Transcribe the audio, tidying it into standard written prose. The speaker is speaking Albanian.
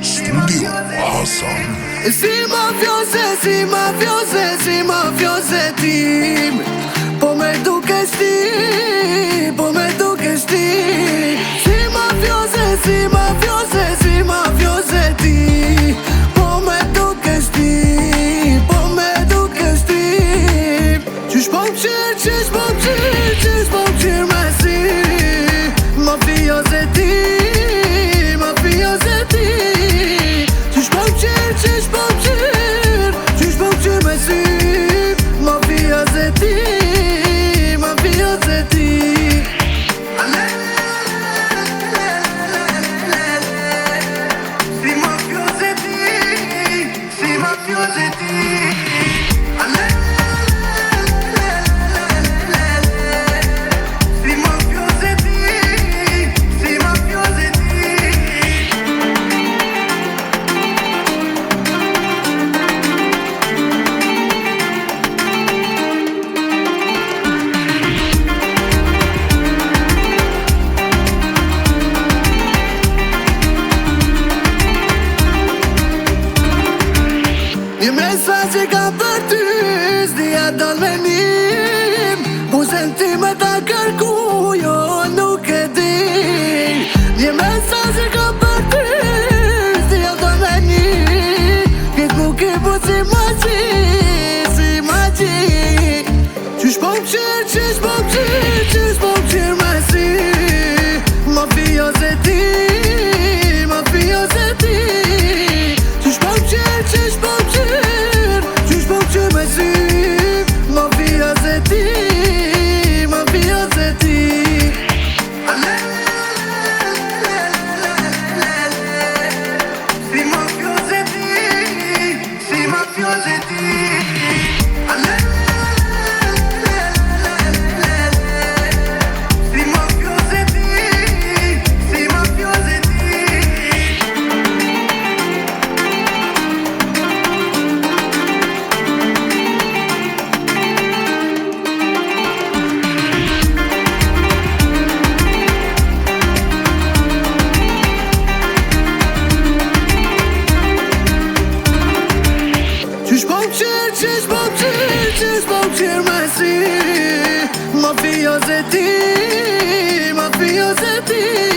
Studio Hasan. Si mafioze tim, po me dukes ti, po me dukes ti. Si mafioze ti, po me dukes ti, po me dukes ti. Qysh po m'qir me si mafioze ti, mafioze ti. Qysh po m'qir me si mafioze ti, mafioze ti. Si mafioze ti, si mafioze ti. Një mesazh që ka për ty, s'dija dal me njim. Buzën ti me ta kërku, jo nuk e di. Një mesazh që ka për ty, s'dija dal me njim. Këtë nuk e bu si magji. Qysh po m'qir me si mafioze ti, mafioze ti. Qysh po m'qir me si mafioze ti, mafioze ti. Si mafioze ti, si mafioze ti. Qysh po m'qir me si mafioze ti, mafioze ti.